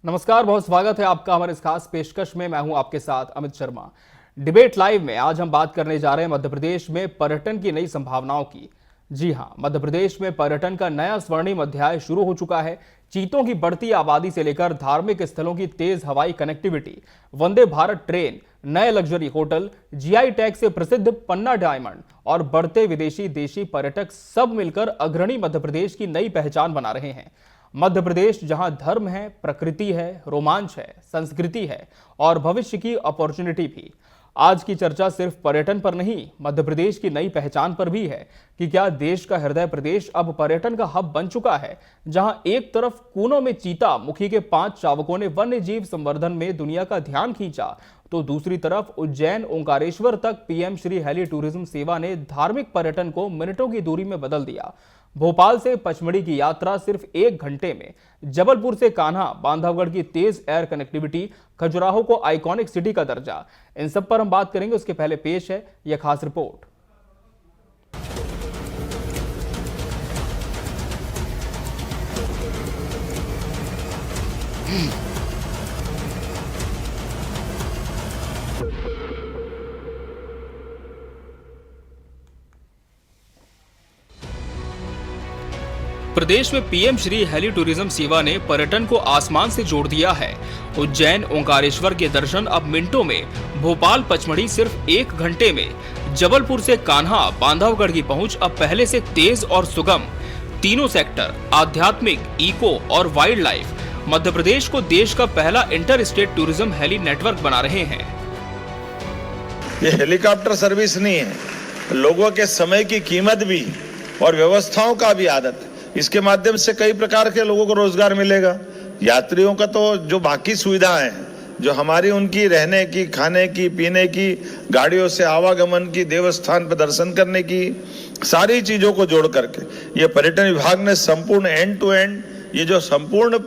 नमस्कार, बहुत स्वागत है आपका हमारे इस खास पेशकश में। मैं हूं आपके साथ अमित शर्मा। डिबेट लाइव में आज हम बात करने जा रहे हैं मध्य प्रदेश में पर्यटन की नई संभावनाओं की। जी हां, मध्य प्रदेश में पर्यटन का नया स्वर्णिम अध्याय शुरू हो चुका है। चीतों की बढ़ती आबादी से लेकर धार्मिक स्थलों की तेज हवाई कनेक्टिविटी, वंदे भारत ट्रेन, नए लग्जरी होटल, जीआई टैग से प्रसिद्ध पन्ना डायमंड और बढ़ते विदेशी देशी पर्यटक सब मिलकर अग्रणी मध्य प्रदेश की नई पहचान बना रहे हैं। मध्य प्रदेश जहां धर्म है, प्रकृति है, रोमांच है, संस्कृति है और भविष्य की अपॉर्चुनिटी भी। आज की चर्चा सिर्फ पर्यटन पर नहीं, मध्य प्रदेश की नई पहचान पर भी है कि क्या देश का हृदय प्रदेश अब पर्यटन का हब बन चुका है, जहां एक तरफ कूनो में चीता मुखी के 5 शावकों ने वन्य जीव संवर्धन में दुनिया का ध्यान खींचा, तो दूसरी तरफ उज्जैन ओंकारेश्वर तक पीएम श्री हेली टूरिज्म सेवा ने धार्मिक पर्यटन को मिनटों की दूरी में बदल दिया। भोपाल से पचमढ़ी की यात्रा सिर्फ 1 घंटे में, जबलपुर से कान्हा बांधवगढ़ की तेज एयर कनेक्टिविटी, खजुराहो को आइकॉनिक सिटी का दर्जा, इन सब पर हम बात करेंगे। उसके पहले पेश है यह खास रिपोर्ट। प्रदेश में पीएम श्री हेली टूरिज्म सेवा ने पर्यटन को आसमान से जोड़ दिया है। उज्जैन ओंकारेश्वर के दर्शन अब मिनटों में, भोपाल पचमढ़ी सिर्फ 1 घंटे में, जबलपुर से कान्हा बांधवगढ़ की पहुंच अब पहले से तेज और सुगम। तीनों सेक्टर आध्यात्मिक, इको और वाइल्ड लाइफ मध्य प्रदेश को देश का पहला inter state tourism heli network बना रहे हैं। ये हेलीकॉप्टर सर्विस नहीं है, लोगों के समय की कीमत भी और व्यवस्थाओं का भी आदत। इसके माध्यम से कई प्रकार के लोगों को रोजगार मिलेगा। यात्रियों का तो जो बाकी सुविधाएं हैं, जो हमारी उनकी रहने की, खाने की, पीने की, गाड़ियों से आवागमन की, देवस्थान पर दर्शन करने की, सारी चीजों को जोड़ करके ये पर्यटन विभाग ने संपूर्ण एंड टू एंड ये जो संपूर्ण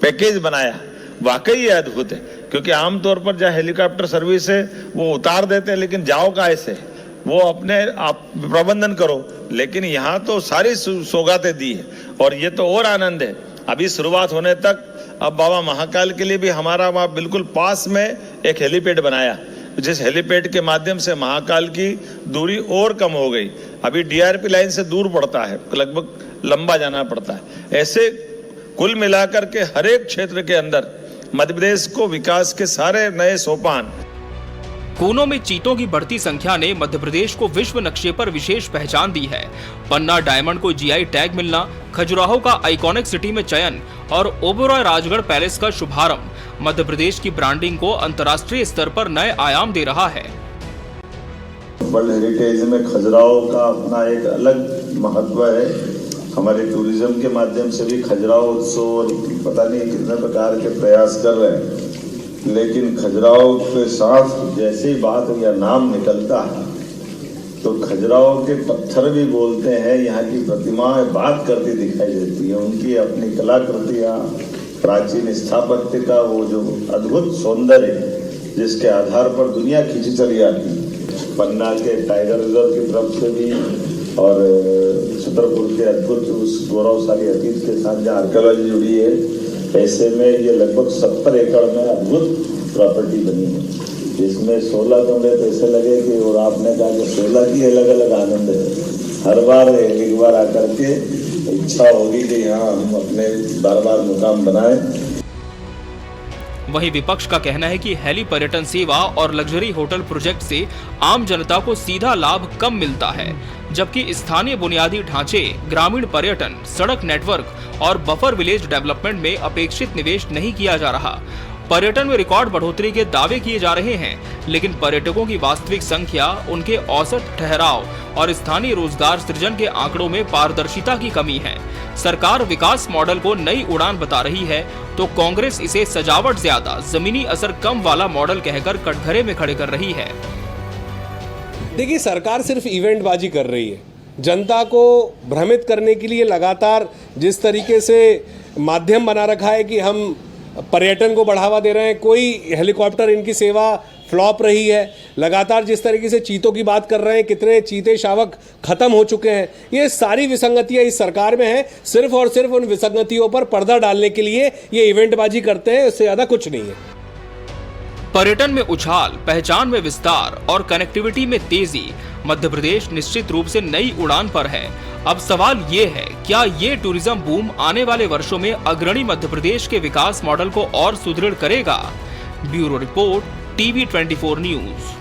पैकेज बनाया, वाकई ये अद्भुत है। क्योंकि आमतौर पर जहाँ हेलीकॉप्टर सर्विस है वो उतार देते हैं, लेकिन जाओ कैसे, वो अपने आप प्रबंधन करो। लेकिन यहाँ तो सारी सौगातें दी है और ये तो और आनंद है। अभी शुरुआत होने तक अब बाबा महाकाल के लिए भी हमारा वहाँ बिल्कुल पास में एक हेलीपैड बनाया, जिस हेलीपैड के माध्यम से महाकाल की दूरी और कम हो गई। अभी डीआरपी लाइन से दूर पड़ता है, लगभग लंबा जाना पड़ता है। ऐसे कुल मिलाकर के हर एक क्षेत्र के अंदर मध्य प्रदेश को विकास के सारे नए सोपान। कोनों में चीतों की बढ़ती संख्या ने मध्य प्रदेश को विश्व नक्शे पर विशेष पहचान दी है। पन्ना डायमंड को जीआई टैग मिलना, खजुराहो का आइकॉनिक सिटी में चयन और ओबेरॉय राजगढ़ पैलेस का शुभारंभ मध्य प्रदेश की ब्रांडिंग को अंतर्राष्ट्रीय स्तर पर नए आयाम दे रहा है। वर्ल्ड हेरिटेज में खजुराहो का अपना एक अलग महत्व है। हमारे टूरिज्म के माध्यम से भी खजुराहो उत्सव और पता नहीं कितने प्रकार के प्रयास कर रहे हैं, लेकिन खजुराहो के साथ जैसे ही बात या नाम निकलता है तो खजुराहो के पत्थर भी बोलते हैं। यहाँ की प्रतिमाएं बात करती दिखाई देती है। उनकी अपनी कलाकृतियाँ, प्राचीन स्थापत्य का वो जो अद्भुत सौंदर्य जिसके आधार पर दुनिया खींची चली आती है। पन्ना के टाइगर रिजर्व की तरफ से भी और छतरपुर के अद्भुत उस गौरवशाली अतीत के साथ जहाँ आर्कियोलॉजी जुड़ी है, ऐसे में ये लगभग 70 एकड़ में अद्भुत प्रॉपर्टी बनी है, जिसमें 16 कमरे तो ऐसे लगे कि, और आपने कहा कि 16 की अलग अलग आनंद है। हर बार एक बार आकर के इच्छा होगी कि यहाँ हम अपने बार बार मुकाम बनाएं। वहीं विपक्ष का कहना है कि हेली पर्यटन सेवा और लग्जरी होटल प्रोजेक्ट से आम जनता को सीधा लाभ कम मिलता है, जबकि स्थानीय बुनियादी ढांचे, ग्रामीण पर्यटन, सड़क नेटवर्क और बफर विलेज डेवलपमेंट में अपेक्षित निवेश नहीं किया जा रहा। पर्यटन में रिकॉर्ड बढ़ोतरी के दावे किए जा रहे हैं, लेकिन पर्यटकों की वास्तविक संख्या, उनके औसत ठहराव और स्थानीय रोजगार सृजन के आंकड़ों में पारदर्शिता की कमी है। सरकार विकास मॉडल को नई उड़ान बता रही है, तो कांग्रेस इसे सजावट ज्यादा, जमीनी असर कम वाला मॉडल कहकर कटघरे में खड़े कर रही है। देखिए, सरकार सिर्फ इवेंटबाजी कर रही है। जनता को भ्रमित करने के लिए लगातार जिस तरीके से माध्यम बना रखा है कि हम पर्यटन को बढ़ावा दे रहे हैं, कोई हेलीकॉप्टर इनकी सेवा फ्लॉप रही है। लगातार जिस तरीके से चीतों की बात कर रहे हैं, कितने चीते शावक खत्म हो चुके हैं, ये सारी विसंगतियां इस सरकार में हैं। सिर्फ और सिर्फ उन विसंगतियों पर पर्दा डालने के लिए ये इवेंटबाजी करते हैं, इससे ज्यादा कुछ नहीं है। पर्यटन में उछाल, पहचान में विस्तार और कनेक्टिविटी में तेजी, मध्य प्रदेश निश्चित रूप से नई उड़ान पर है। अब सवाल ये है, क्या ये टूरिज्म बूम आने वाले वर्षों में अग्रणी मध्य प्रदेश के विकास मॉडल को और सुदृढ़ करेगा? Bureau report, TV 24 news.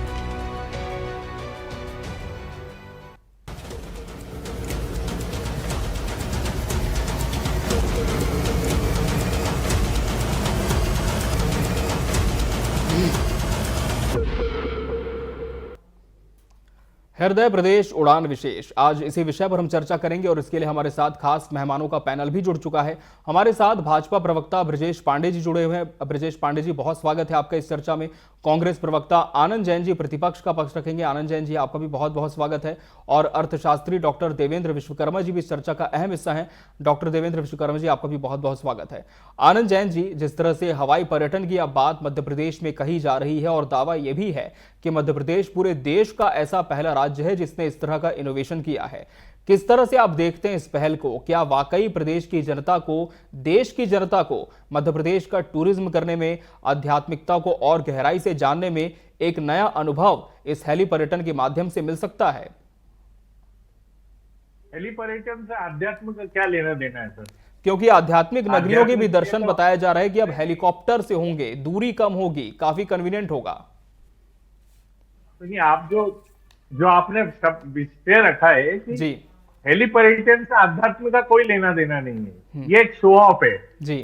हृदय प्रदेश उड़ान विशेष, आज इसी विषय पर हम चर्चा करेंगे और इसके लिए हमारे साथ खास मेहमानों का पैनल भी जुड़ चुका है। हमारे साथ भाजपा प्रवक्ता ब्रजेश पांडे जी जुड़े हुए हैं। ब्रजेश पांडे जी, बहुत स्वागत है आपका इस चर्चा में। कांग्रेस प्रवक्ता आनंद जैन जी प्रतिपक्ष का पक्ष रखेंगे। आनंद जैन जी, आपका भी बहुत बहुत स्वागत है। और अर्थशास्त्री डॉक्टर देवेंद्र विश्वकर्मा जी भी इस चर्चा का अहम हिस्सा है। डॉक्टर देवेंद्र विश्वकर्मा जी, आपका भी बहुत बहुत स्वागत है। आनंद जैन जी, जिस तरह से हवाई पर्यटन की अब बात मध्य प्रदेश में कही जा रही है और दावा यह भी है कि मध्य प्रदेश पूरे देश का ऐसा पहला राज्य है जिसने इस तरह का इनोवेशन किया है, किस तरह से आप देखते हैं इस पहल को? क्या वाकई प्रदेश की जनता को, देश की जनता को मध्य प्रदेश का टूरिज्म करने में, आध्यात्मिकता को और गहराई से जानने में एक नया अनुभव इस हेली पर्यटन के माध्यम से मिल सकता है? हेली पर्यटन से आध्यात्म का क्या लेना देना है सर? क्योंकि आध्यात्मिक नगरियों के भी दर्शन बताया जा रहा है कि अब हेलीकॉप्टर से होंगे, दूरी कम होगी, काफी कन्वीनियंट होगा। आप जो आपने विषय रखा है कि जी, हेली पर्यटन से आध्यात्म का कोई लेना देना नहीं है, ये एक शो ऑफ है जी,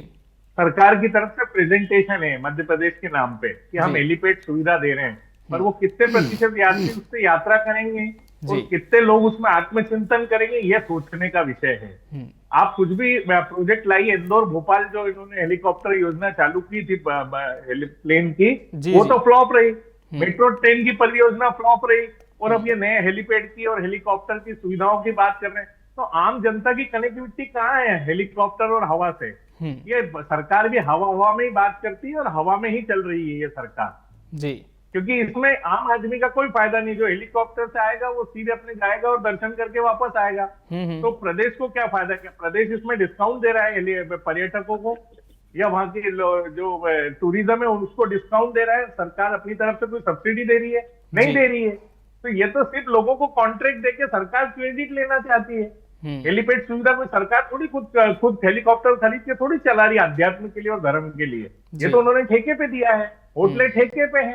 सरकार की तरफ से प्रेजेंटेशन है मध्य प्रदेश के नाम पे कि हम हेलीपैड सुविधा दे रहे हैं, पर वो कितने प्रतिशत यात्री उससे यात्रा करेंगे और कितने लोग उसमें आत्मचिंतन करेंगे, यह सोचने का विषय है। आप कुछ भी प्रोजेक्ट लाइए, इंदौर भोपाल जो इन्होंने हेलीकॉप्टर योजना चालू की थी प्लेन की, वो तो फ्लॉप रही। मेट्रो ट्रेन की परियोजना फ्लॉप रही, और अब ये नए हेलीपैड की और हेलीकॉप्टर की सुविधाओं की बात कर रहे हैं। तो आम जनता की कनेक्टिविटी कहाँ है हेलीकॉप्टर और हवा से? ये सरकार भी हवा में ही बात करती है और हवा में ही चल रही है ये सरकार जी, क्योंकि इसमें आम आदमी का कोई फायदा नहीं। जो हेलीकॉप्टर से आएगा वो सीधे अपने जाएगा और दर्शन करके वापस आएगा। तो प्रदेश को क्या फायदा? क्या प्रदेश इसमें डिस्काउंट दे रहा है पर्यटकों को, या वहां की जो टूरिज्म है उसको डिस्काउंट दे रहा है? सरकार अपनी तरफ से कोई सब्सिडी दे रही है? नहीं दे रही है। तो ये तो सिर्फ लोगों को कॉन्ट्रैक्ट देके सरकार क्रेडिट लेना चाहती है। हेलीपैड सुविधा कोई सरकार थोड़ी खुद हेलीकॉप्टर खरीद के थोड़ी चला रही है अध्यात्म के लिए और धर्म के लिए। ये तो उन्होंने ठेके पे दिया है, होटलें ठेके पे है।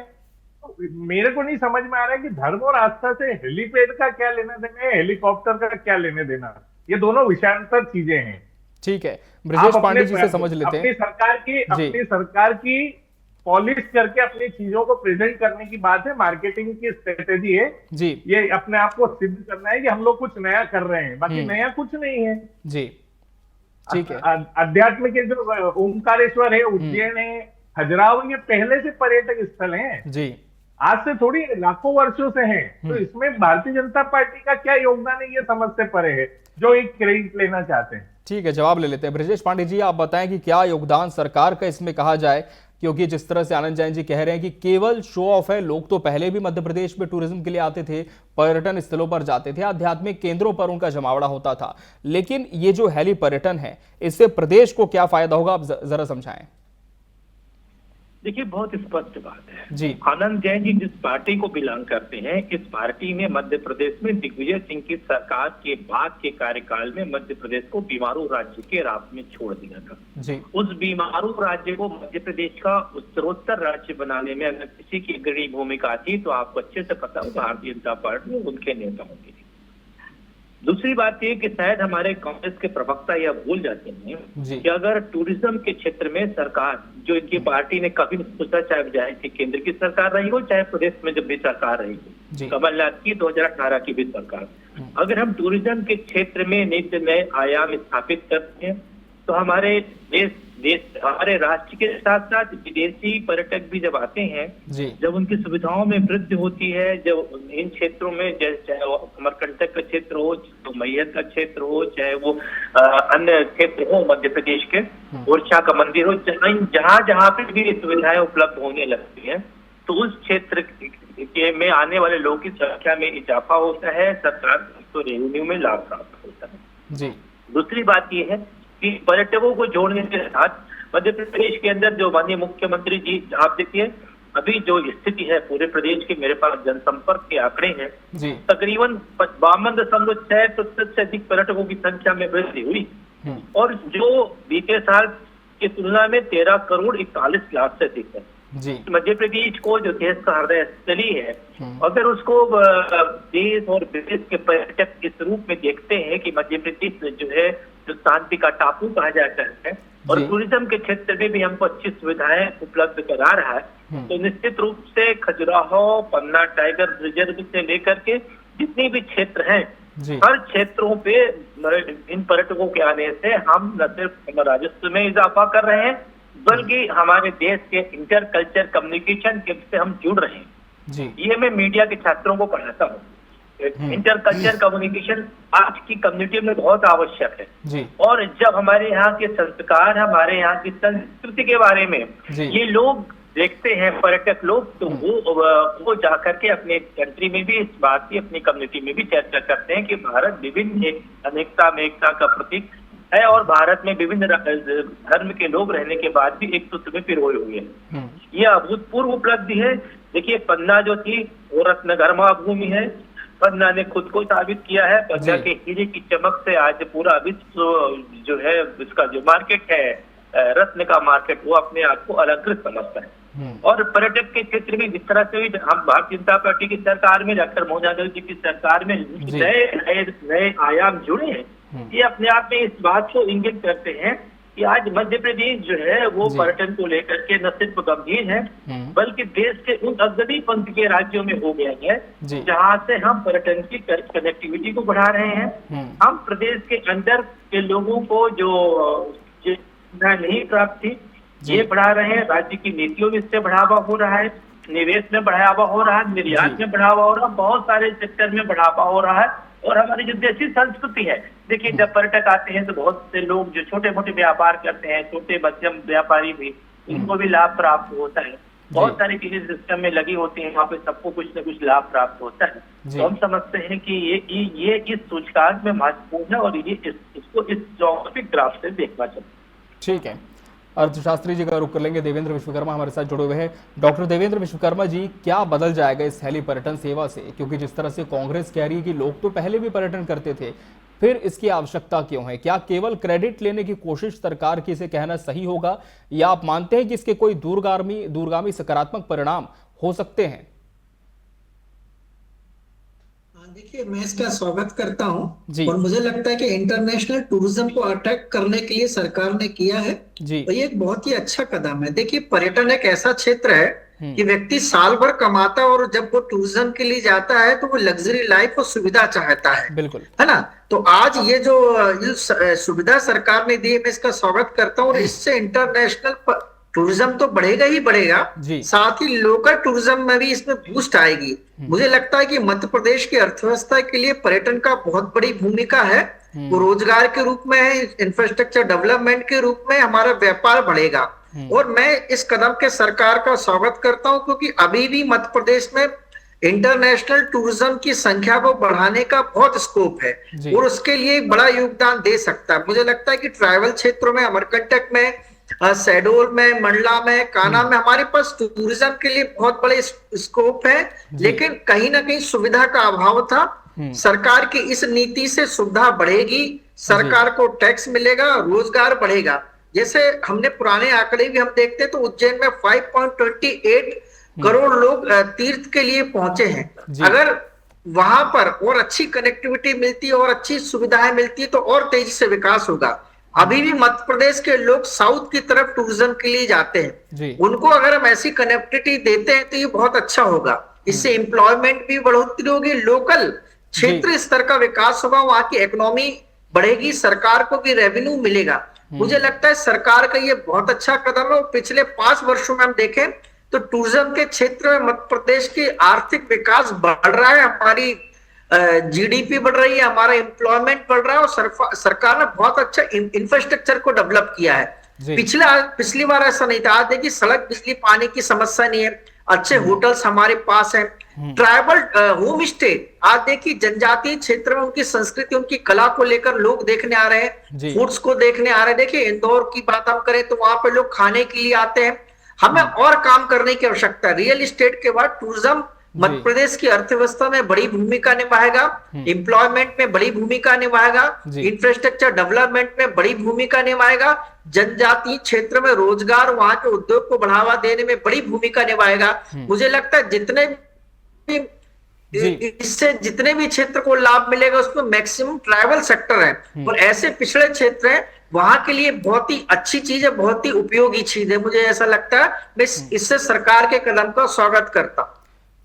तो मेरे को नहीं समझ में आ रहा है कि धर्म और आस्था से हेलीपैड का क्या लेना देना है, हेलीकॉप्टर का क्या लेने देना। ये दोनों विषयांतर चीजें हैं। ठीक है, ब्रजेश पांडे जी से समझ लेते हैं। अपनी सरकार की पॉलिश करके अपनी चीजों को प्रेजेंट करने की बात है, मार्केटिंग की स्ट्रेटेजी है जी। ये अपने आप को सिद्ध करना है कि हम लोग कुछ नया कर रहे हैं, बाकी नया कुछ नहीं है जी। ठीक है, अध्यात्म के जो ओमकारेश्वर है, उज्जैन है, खजुराहो, ये पहले से पर्यटक स्थल हैं जी, आज से थोड़ी लाखों वर्षों से हैं। तो इसमें भारतीय जनता पार्टी का क्या योगदान है, ये समझ से परे है, जो एक क्रेडिट लेना चाहते हैं। ठीक है, जवाब ले लेते हैं। ब्रजेश पांडे जी, आप बताएं कि क्या योगदान सरकार का इसमें कहा जाए, क्योंकि जिस तरह से आनंद जैन जी कह रहे हैं कि केवल शो ऑफ है। लोग तो पहले भी मध्य प्रदेश में टूरिज्म के लिए आते थे, पर्यटन स्थलों पर जाते थे, आध्यात्मिक केंद्रों पर उनका जमावड़ा होता था, लेकिन ये जो हेली पर्यटन है, इससे प्रदेश को क्या फायदा होगा, आप जरा समझाएं। देखिए, बहुत स्पष्ट बात है जी। आनंद जैन जी जिस पार्टी को बिलोंग करते हैं, इस पार्टी ने मध्य प्रदेश में दिग्विजय सिंह की सरकार के बाद के कार्यकाल में मध्य प्रदेश को बीमारू राज्य के रास्ते में छोड़ दिया था जी। उस बीमारू राज्य को मध्य प्रदेश का उत्तरोत्तर राज्य बनाने में अगर किसी की अग्रणी भूमिका थी तो आपको अच्छे से पता हो, भारतीय जनता पार्टी उनके नेताओं की। दूसरी बात यह कि शायद हमारे कांग्रेस के प्रवक्ता यह भूल जाते हैं कि अगर टूरिज्म के क्षेत्र में सरकार, जो इनकी पार्टी ने कभी नहीं सोचा, चाहे केंद्र की सरकार रही हो चाहे प्रदेश में जब भी सरकार रही हो, कमलनाथ की 2018 की भी सरकार, अगर हम टूरिज्म के क्षेत्र में नए आयाम स्थापित करते हैं तो हमारे हमारे राष्ट्र के साथ साथ विदेशी पर्यटक भी जब आते हैं, जब उनकी सुविधाओं में वृद्धि होती है, जब इन क्षेत्रों में चाहे वो अमरकंटक का क्षेत्र हो, चाहे वो मैहर का क्षेत्र हो, चाहे वो अन्य क्षेत्र हो मध्य प्रदेश के, ओरछा का मंदिर हो, जहाँ जहाँ पे भी सुविधाएं उपलब्ध होने लगती हैं, तो उस क्षेत्र के में आने वाले लोगों की संख्या में इजाफा होता है, सरकार को रेवेन्यू में लाभ प्राप्त होता है। जी। दूसरी बात ये है कि पर्यटकों को जोड़ने के साथ मध्य प्रदेश के अंदर जो माननीय मुख्यमंत्री जी, आप देखिए अभी जो स्थिति है पूरे प्रदेश के, मेरे पास जनसंपर्क के आंकड़े हैं, तकरीबन 52.6% से अधिक पर्यटकों की संख्या में वृद्धि हुई और जो बीते साल की तुलना में 13,41,00,000 से अधिक है। मध्य प्रदेश को जो देश का हृदय स्थली है, अगर उसको देश और विदेश के पर्यटक इस रूप में देखते हैं कि मध्य प्रदेश जो है जो शांति का टापू कहा जाता है और टूरिज्म के क्षेत्र में भी हमको अच्छी सुविधाएं उपलब्ध करा रहा है, तो निश्चित रूप से खजुराहो, पन्ना टाइगर रिजर्व से लेकर के जितने भी क्षेत्र हैं, हर क्षेत्रों पे इन पर्यटकों के आने से हम न सिर्फ राजस्व में इजाफा कर रहे हैं बल्कि हमारे देश के इंटर कल्चर कम्युनिकेशन से हम जुड़ रहे हैं। ये मैं मीडिया के छात्रों को पढ़ाता हूँ। इंटर कल्चर कम्युनिकेशन आज की कम्युनिटी में बहुत आवश्यक है और जब हमारे यहाँ के संस्कार, हमारे यहाँ की संस्कृति के बारे में ये लोग देखते हैं, पर्यटक लोग, तो वो जाकर के अपने कंट्री में भी इस बात की, अपनी कम्युनिटी में भी चर्चा करते हैं कि भारत विभिन्न अनेकता में एकता का प्रतीक है और भारत में विभिन्न धर्म के लोग रहने के बाद भी एक सूत्र में पिरोए हुए हैं। ये अभूतपूर्व उपलब्धि है। देखिए पन्ना जो थी वो रत्नगर्मा भूमि है, पन्ना ने खुद को साबित किया है। पन्ना के हीरे की चमक से आज पूरा विश्व जो है इसका जो मार्केट है, रत्न का मार्केट, वो अपने आप को अलंकृत समझता है। और पर्यटक के क्षेत्र में जिस तरह से भी हम भारतीय जनता पार्टी की सरकार में, डॉक्टर मोहन यादव जी की सरकार में नए आयाम जुड़े हैं, ये अपने आप में इस बात को इंगित करते हैं कि आज मध्य प्रदेश जो है वो पर्यटन को लेकर के न सिर्फ गंभीर है बल्कि देश के उन अग्रणी पंक्ति के राज्यों में हो गया है जहां से हम पर्यटन की कनेक्टिविटी को बढ़ा रहे हैं। हम प्रदेश के अंदर के लोगों को जो नहीं प्राप्त थी ये बढ़ा रहे हैं। राज्य की नीतियों में इससे बढ़ावा हो रहा है, निवेश में बढ़ावा हो रहा है, निर्यात में बढ़ावा हो रहा है, बहुत सारे सेक्टर में बढ़ावा हो रहा है। और हमारी जो देशी संस्कृति है, देखिए जब पर्यटक आते हैं तो बहुत से लोग जो छोटे मोटे व्यापार करते हैं, छोटे मध्यम व्यापारी भी, उनको भी लाभ प्राप्त होता है। बहुत सारी चीजें सिस्टम में लगी होती हैं, वहाँ पे सबको कुछ न कुछ लाभ प्राप्त होता है। तो हम समझते हैं कि ये इस सूचकांक में महत्वपूर्ण है और ये इसको इस ज्योग्राफिक ग्राफ से देखना चाहिए। ठीक है, अर्थशास्त्री जी का रुख कर लेंगे। देवेंद्र विश्वकर्मा हमारे साथ जुड़े हुए हैं। डॉक्टर देवेंद्र विश्वकर्मा जी, क्या बदल जाएगा इस हेली पर्यटन सेवा से? क्योंकि जिस तरह से कांग्रेस कह रही है कि लोग तो पहले भी पर्यटन करते थे, फिर इसकी आवश्यकता क्यों है? क्या केवल क्रेडिट लेने की कोशिश सरकार की इसे कहना सही होगा, या आप मानते हैं कि इसके कोई दूरगामी सकारात्मक परिणाम हो सकते हैं? देखिए, मैं इसका स्वागत करता हूं और मुझे लगता है कि इंटरनेशनल टूरिज्म को अट्रैक्ट करने के लिए सरकार ने किया है और ये एक बहुत ही अच्छा कदम है। देखिए, पर्यटन एक ऐसा क्षेत्र है कि व्यक्ति साल भर कमाता है और जब वो टूरिज्म के लिए जाता है तो वो लग्जरी लाइफ और सुविधा चाहता है, बिल्कुल, है ना। तो आज ये जो सुविधा सरकार ने दी है, मैं इसका स्वागत करता हूँ और इससे इंटरनेशनल टूरिज्म तो बढ़ेगा ही बढ़ेगा, साथ ही लोकल टूरिज्म में भी इसमें बूस्ट आएगी। मुझे लगता है कि मध्य प्रदेश की अर्थव्यवस्था के लिए पर्यटन का बहुत बड़ी भूमिका है। वो रोजगार के रूप में है, इंफ्रास्ट्रक्चर डेवलपमेंट के रूप में हमारा व्यापार बढ़ेगा और मैं इस कदम के सरकार का स्वागत करता हूं क्योंकि अभी भी मध्य प्रदेश में इंटरनेशनल टूरिज्म की संख्या को बढ़ाने का बहुत स्कोप है और उसके लिए बड़ा योगदान दे सकता है। मुझे लगता है कि ट्राइबल क्षेत्रों में, अमरकंटक में, शहडोल में, मंडला में, कान्हा में हमारे पास टूरिज्म के लिए बहुत बड़े स्कोप है, लेकिन कहीं ना कहीं सुविधा का अभाव था। सरकार की इस नीति से सुविधा बढ़ेगी, सरकार को टैक्स मिलेगा, रोजगार बढ़ेगा। जैसे हमने पुराने आंकड़े भी हम देखते तो उज्जैन में 5.28 करोड़ लोग तीर्थ के लिए पहुंचे हैं। अगर वहां पर और अच्छी कनेक्टिविटी मिलती है और अच्छी सुविधाएं मिलती है तो और तेजी से विकास होगा। अभी भी मध्य प्रदेश के लोग साउथ की तरफ टूरिज्म के लिए जाते हैं, उनको अगर हम ऐसी कनेक्टिविटी देते हैं तो ये बहुत अच्छा होगा। इससे एम्प्लॉयमेंट भी बढ़ोतरी होगी, लोकल क्षेत्र स्तर का विकास होगा, वहां की इकोनॉमी बढ़ेगी, सरकार को भी रेवेन्यू मिलेगा। मुझे लगता है सरकार का ये बहुत अच्छा कदम है। पिछले 5 वर्षों में हम देखें तो टूरिज्म के क्षेत्र में मध्य प्रदेश की आर्थिक विकास बढ़ रहा है, हमारी जीडीपी बढ़ रही है, हमारा एम्प्लॉयमेंट बढ़ रहा है और सरकार ने बहुत अच्छा इंफ्रास्ट्रक्चर को डेवलप किया है। पिछली बार ऐसा नहीं था। आज देखिए, सड़क, बिजली, पानी की समस्या नहीं है। अच्छे होटल्स हमारे पास हैं, ट्राइबल होम स्टे। आज देखिए जनजातीय क्षेत्र में उनकी संस्कृति, उनकी कला को लेकर लोग देखने आ रहे हैं, फूड्स को देखने आ रहे हैं। देखिए इंदौर की बात हम करें तो वहां पे लोग खाने के लिए आते हैं। हमें और काम करने की आवश्यकता है। रियल एस्टेट के बाद टूरिज्म मध्य प्रदेश की अर्थव्यवस्था में बड़ी भूमिका निभाएगा, एम्प्लॉयमेंट में बड़ी भूमिका निभाएगा, इंफ्रास्ट्रक्चर डेवलपमेंट में बड़ी भूमिका निभाएगा, जनजातीय क्षेत्र में रोजगार, वहां के उद्योग को बढ़ावा देने में बड़ी भूमिका निभाएगा। मुझे लगता है इससे जितने भी क्षेत्र को लाभ मिलेगा उसमें मैक्सिमम ट्राइबल सेक्टर है और ऐसे पिछड़े क्षेत्र हैं, वहां के लिए बहुत ही अच्छी चीज है, बहुत ही उपयोगी चीज है। मुझे ऐसा लगता है मैं इससे सरकार के कदम का स्वागत करता हूं।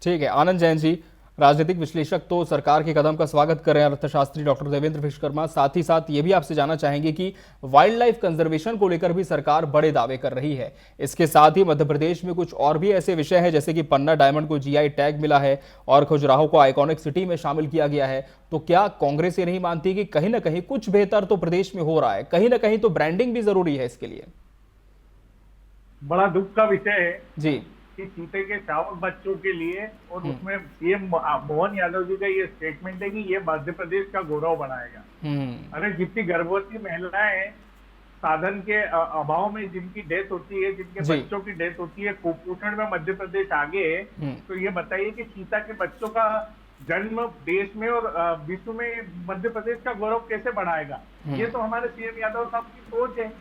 ठीक है, आनंद जैन जी, राजनीतिक विश्लेषक, तो सरकार के कदम का स्वागत कर रहे हैं अर्थशास्त्री डॉक्टर देवेंद्र विश्वकर्मा। साथ ही साथ ये भी आपसे जानना चाहेंगे कि वाइल्ड लाइफ कंजर्वेशन को लेकर भी सरकार बड़े दावे कर रही है। इसके साथ ही मध्य प्रदेश में कुछ और भी ऐसे विषय हैं, जैसे कि पन्ना डायमंड को जीआई टैग मिला है और खजुराहो को आइकॉनिक सिटी में शामिल किया गया है। तो क्या कांग्रेस ये नहीं मानती कि कहीं ना कहीं कुछ बेहतर तो प्रदेश में हो रहा है, कहीं ना कहीं तो ब्रांडिंग भी जरूरी है इसके लिए? बड़ा दुख का विषय है जी कि चीते के शावक बच्चों के लिए, और उसमें सीएम मोहन यादव जी का ये स्टेटमेंट है कि ये मध्य प्रदेश का गौरव बढ़ाएगा। अरे जितनी गर्भवती महिलाएं साधन के अभाव में जिनकी डेथ होती है, जिनके बच्चों की डेथ होती है, कुपोषण में मध्य प्रदेश आगे है, तो ये बताइए कि चीता के बच्चों का जन्म देश में और विश्व में मध्य प्रदेश का गौरव कैसे बढ़ाएगा? ये तो हमारे सीएम यादव साहब की सोच है।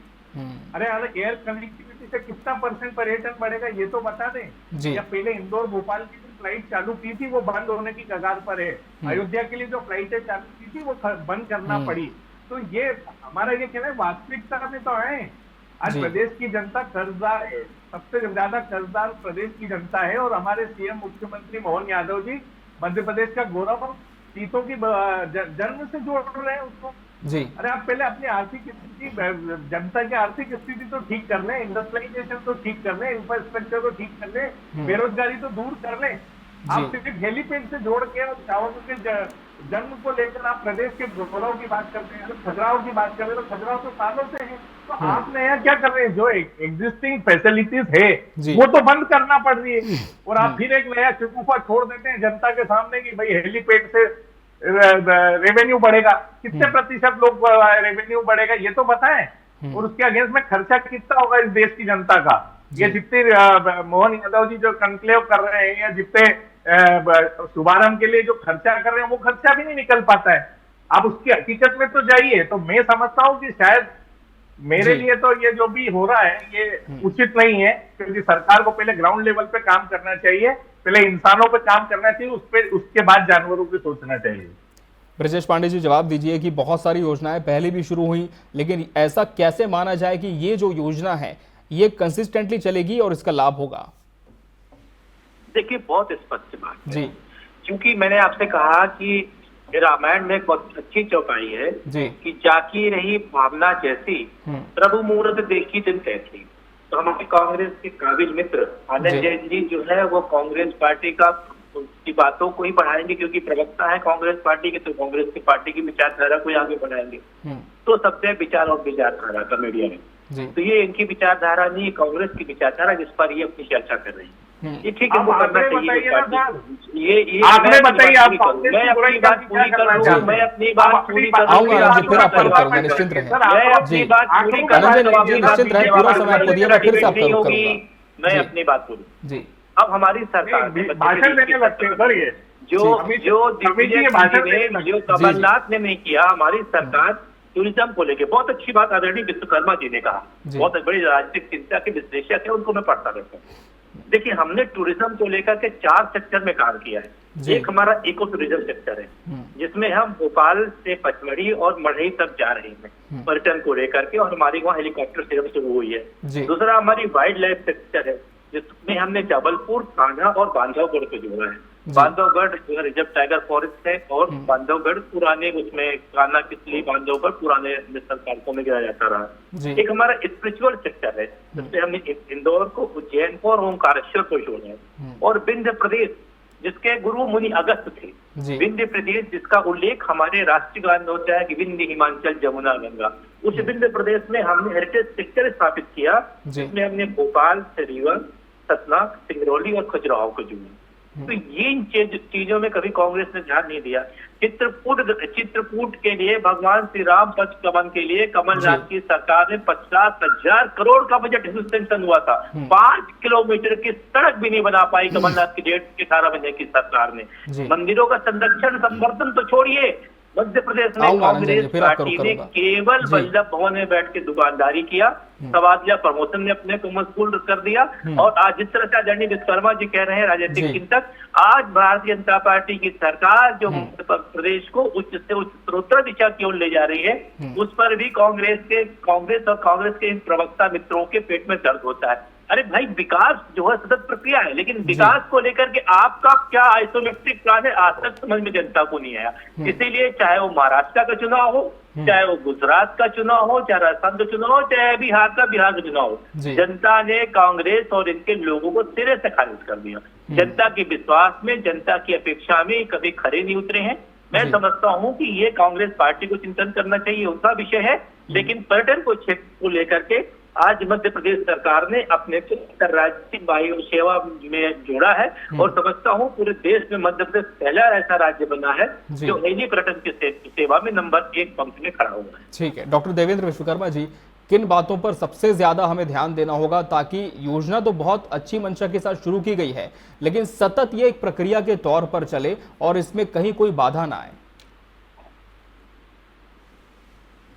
अरे एयर कनेक्टिविटी से कितना % पर्यटन बढ़ेगा ये तो बता दें। या पहले इंदौर भोपाल की जो फ्लाइट चालू की थी वो बंद होने की कगार पर है। अयोध्या के लिए जो फ्लाइटें चालू की थी वो बंद करना पड़ी। तो ये हमारा ये कहना है वास्तविकता में तो है। आज प्रदेश की जनता कर्जदार है, सबसे ज्यादा कर्जदार प्रदेश की जनता है, और हमारे सीएम मुख्यमंत्री मोहन यादव जी मध्य प्रदेश का गौरव चीतों की जन्म से जोड़ रहे हैं उसको। जी अरे आप पहले अपनी आर्थिक स्थिति, जनता की आर्थिक स्थिति तो ठीक कर लें, इंडस्ट्रियलाइजेशन तो ठीक कर लें, इंफ्रास्ट्रक्चर तो ठीक कर लें, बेरोजगारी तो दूर कर लें। आप सिर्फ हेलीपैड से जोड़ के और शावकों के जन्म को लेकर आप प्रदेश के गौरव की बात करते हैं। खजुराहो की बात कर रहे हैं तो खजुराहो तो सालों से है, तो आप नया क्या कर रहे हैं? जो एग्जिस्टिंग फैसिलिटीज है वो तो बंद करना पड़ रही है, और आप फिर एक नया शगुफा छोड़ देते हैं जनता के सामने कि भाई हेलीपैड से रेवेन्यू बढ़ेगा। कितने प्रतिशत लोग रेवेन्यू बढ़ेगा ये तो बताएं, और उसके अगेंस्ट में खर्चा कितना होगा इस देश की जनता का। ये जितने मोहन यादव जी जो कन्क्लेव कर रहे हैं या जितने शुभारंभ के लिए जो खर्चा कर रहे हैं वो खर्चा भी नहीं निकल पाता है। आप उसकी हकीकत में तो जाइए। तो मैं समझता हूँ कि शायद मेरे लिए तो ये जो भी हो रहा है ये उचित नहीं है, क्योंकि सरकार को पहले ग्राउंड लेवल पे काम करना चाहिए, पहले इंसानों पे काम करना चाहिए, उसके बाद जानवरों पे सोचना चाहिए। ब्रजेश पांडे जी, जवाब दीजिए कि बहुत सारी योजनाएं पहले भी शुरू हुई, लेकिन ऐसा कैसे माना जाए कि ये जो योजना है ये कंसिस्टेंटली चलेगी और इसका लाभ होगा? देखिए बहुत स्पष्ट बात है, क्योंकि मैंने आपसे कहा कि रामायण में एक बहुत अच्छी चौपाई है कि जाकी रही भावना जैसी, प्रभु मुहूर्त देखी दिन कैसी। तो हमारे कांग्रेस के काबिल मित्र आनंद जैन जी जो है वो कांग्रेस पार्टी की बातों को ही बढ़ाएंगे, क्योंकि प्रवक्ता है कांग्रेस पार्टी के, तो कांग्रेस की पार्टी की विचारधारा को आगे बढ़ाएंगे। तो सबसे विचार और विचारधारा का मीडिया में, तो ये इनकी विचारधारा नहीं, कांग्रेस की विचारधारा जिस पर ये अपनी चर्चा कर रही है। ये ठीक है, वो करना चाहिए। ये आपने बताइए, मैं अपनी बात पूरी करूंगा, मैं अपनी बात पूरी करूंगा, फिर आप करूंगा, निश्चिंत रहे। मैं अपनी बात पूरी करूंगा, निश्चिंत रहे, पूरा समय आपको दिया, फिर से आप करूंगा। मैं अपनी बात पूरी। जी अब हमारी सरकार भाषण देने लगते हैं सर, ये जो कमलनाथ ने नहीं किया, हमारी सरकार टूरिज्म को लेके बहुत अच्छी बात आदरणीय विश्वकर्मा जी ने कहा, बहुत बड़ी राजनीतिक चिंता के विश्लेषक है, उनको मैं पढ़ता रहता हूँ। देखिए हमने टूरिज्म को लेकर के 4 सेक्टर में काम किया है। एक हमारा इको टूरिज्म सेक्टर है, जिसमें हम भोपाल से पचमढ़ी और मढ़ई तक जा रहे हैं पर्यटन को लेकर के, और हमारी वहाँ हेलीकॉप्टर सेवा शुरू हुई है। दूसरा हमारी वाइल्ड लाइफ सेक्टर है, जिसमें हमने जबलपुर, कान्हा और बांधवगढ़ को जोड़ा है। बांधवगढ़ रिजर्व टाइगर फॉरेस्ट है, और बांधवगढ़ पुराने उसमें कान्हा किसली बांधवगढ़ पुराने नेशनल पार्कों में गिरा जाता रहा। एक हमारा स्पिरिचुअल सेक्टर है, जिसमें हमने इंदौर को, उज्जैन को और ओंकारेश्वर को जोड़ा है। और विंध्य प्रदेश जिसके गुरु मुनि अगस्त थे, विंध्य प्रदेश जिसका उल्लेख हमारे राष्ट्रीय गान में होता है कि विंध्य हिमाचल जमुना गंगा, उस विंध्य प्रदेश में हमने हेरिटेज सेक्टर स्थापित किया, जिसमें हमने भोपाल से रीवा, सतना, सिंगरौली और खजुराहो को जोड़े। तो ये इन चीजों में कभी कांग्रेस ने ध्यान नहीं दिया। चित्रकूट के लिए भगवान श्री राम पथ गमन के लिए कमलनाथ की सरकार ने 50,000 करोड़ का बजट सैंक्शन हुआ था। 5 किलोमीटर की सड़क भी नहीं बना पाई कमलनाथ की 18 महीने की सरकार ने। मंदिरों का संरक्षण संवर्धन तो छोड़िए, मध्य प्रदेश में कांग्रेस पार्टी ने केवल वल्लभ भवन में बैठ के दुकानदारी किया, तबादला प्रमोशन ने अपने को मशगूल कर दिया। और आज जिस तरह से आदरणीय विश्वकर्मा जी कह रहे हैं राजनीतिक चिंतक, आज भारतीय जनता पार्टी की सरकार जो मध्य प्रदेश को उच्च से उत्तरोत्तर दिशा की ओर ले जा रही है, उस पर भी कांग्रेस और कांग्रेस के इन प्रवक्ता मित्रों के पेट में दर्द होता है। अरे भाई, विकास जो है सतत प्रक्रिया है, लेकिन विकास को लेकर के आपका क्या आइसोमेट्रिक प्लान है आज तक समझ में जनता को नहीं आया। इसीलिए चाहे वो महाराष्ट्र का चुनाव हो, चाहे वो गुजरात का चुनाव हो, चाहे राजस्थान का चुनाव हो, चाहे बिहार का चुनाव हो, जनता ने कांग्रेस और इनके लोगों को सिरे से खारिज कर दिया। जनता के विश्वास में, जनता की अपेक्षा में कभी खरे नहीं उतरे हैं। मैं समझता हूं कि ये कांग्रेस पार्टी को चिंतन करना चाहिए, उसका विषय है। लेकिन पर्यटन को क्षेत्र को लेकर के आज मध्य प्रदेश सरकार ने अपने को अंतर्राज्यीय वायु सेवा में जोड़ा है और समझता हूं पूरे देश में मध्य प्रदेश पहला ऐसा राज्य बना है जो हेली पर्यटन की सेवा में नंबर 1 पंक्ति में खड़ा हुआ है। ठीक है, डॉक्टर देवेंद्र विश्वकर्मा जी, किन बातों पर सबसे ज्यादा हमें ध्यान देना होगा ताकि योजना तो बहुत अच्छी मंशा के साथ शुरू की गई है, लेकिन सतत ये एक प्रक्रिया के तौर पर चले और इसमें कहीं कोई बाधा ना आए?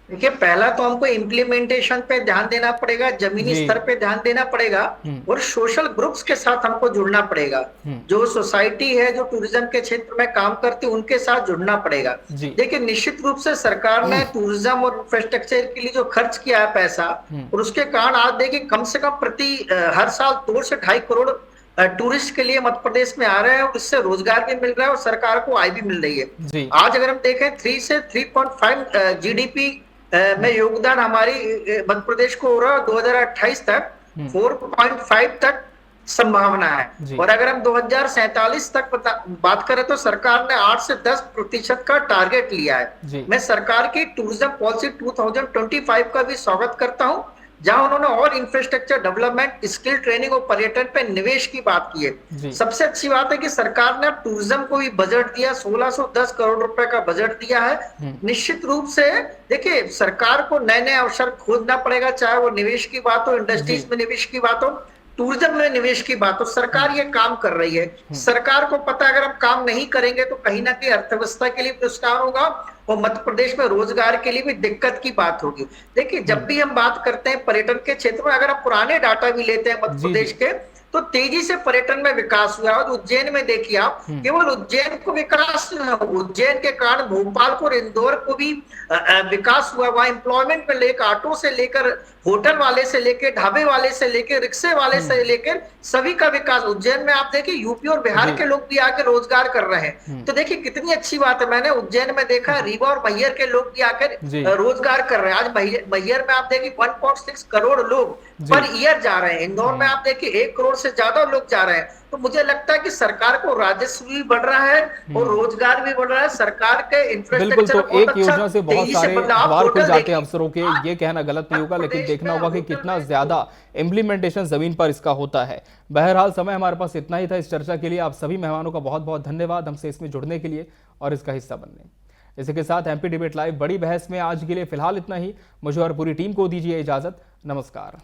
देखिए, पहला तो हमको इम्प्लीमेंटेशन पे ध्यान देना पड़ेगा, जमीनी स्तर पे ध्यान देना पड़ेगा और सोशल ग्रुप्स के साथ हमको जुड़ना पड़ेगा। जो सोसाइटी है, जो टूरिज्म के क्षेत्र में काम करती है, उनके साथ जुड़ना पड़ेगा। देखिए, निश्चित रूप से सरकार ने टूरिज्म और इंफ्रास्ट्रक्चर के लिए जो खर्च किया है पैसा, और उसके कारण आज देखिए कम से कम हर साल 2 से 2.5 करोड़ टूरिस्ट के लिए मध्य प्रदेश में आ रहे हैं और इससे रोजगार भी मिल रहा है और सरकार को आय भी मिल रही है। आज अगर हम देखें 3 से 3.5 GDP में योगदान हमारी मध्य प्रदेश को हो रहा है। 2028 तक 4.5 तक संभावना है। और अगर हम 2047 तक बात करें तो सरकार ने 8 से 10% का टारगेट लिया है। मैं सरकार की टूरिज्म पॉलिसी 2025 का भी स्वागत करता हूं, जहां उन्होंने और इंफ्रास्ट्रक्चर डेवलपमेंट, स्किल ट्रेनिंग और पर्यटन पे निवेश की बात की है। सबसे अच्छी बात है कि सरकार ने टूरिज्म को भी बजट दिया, 1610 करोड़ रुपए का बजट दिया है। निश्चित रूप से देखिए, सरकार को नए नए अवसर खोजना पड़ेगा, चाहे वो निवेश की बात हो, इंडस्ट्रीज में निवेश की बात हो, टूरिज्म में निवेश की बात हो। सरकार ये काम कर रही है। सरकार को पता है अगर हम काम नहीं करेंगे तो कहीं ना कहीं अर्थव्यवस्था के लिए नुकसान होगा और मध्य प्रदेश में रोजगार के लिए भी दिक्कत की बात होगी। देखिए, जब भी हम बात करते हैं पर्यटन के क्षेत्र में, अगर हम पुराने डाटा भी लेते हैं मध्य प्रदेश के, तो तेजी से पर्यटन में विकास हुआ है। और उज्जैन में देखिए आप, केवल उज्जैन को विकास, उज्जैन के कारण भोपाल को और इंदौर को भी विकास हुआ। वहां एम्प्लॉयमेंट में लेकर, ऑटो से लेकर, होटल वाले से लेकर, ढाबे वाले से लेकर, रिक्शे वाले से लेकर सभी का विकास। उज्जैन में आप देखिए यूपी और बिहार के लोग भी आकर रोजगार कर रहे हैं। तो देखिए कितनी अच्छी बात है। मैंने उज्जैन में देखा रीवा और मैहर के लोग भी आकर रोजगार कर रहे हैं। आज मैहर में आप देखिए 1.6 करोड़ लोग पर ईयर जा रहे हैं। इंदौर में आप देखिए 1 करोड़ से ज्यादा लोग जा रहे हैं। तो मुझे लगता है कि सरकार को राजस्व भी बढ़ रहा है और रोजगार भी बढ़ रहा है। सरकार के इंफ्रास्ट्रक्चर तो एक योजना से बहुत सारे द्वार खुल जाते हैं अफसरों के, ये कहना गलत नहीं होगा, लेकिन देखना होगा कि कितना ज्यादा इम्प्लीमेंटेशन जमीन पर इसका होता है। बहरहाल समय हमारे पास इतना ही था इस चर्चा के लिए। आप सभी मेहमानों का बहुत बहुत धन्यवाद हमसे इसमें जुड़ने के लिए और इसका हिस्सा बनने। इसी के साथ एमपी डिबेट लाइव बड़ी बहस में आज के लिए फिलहाल इतना ही। मुझे और पूरी टीम को दीजिए इजाजत। नमस्कार।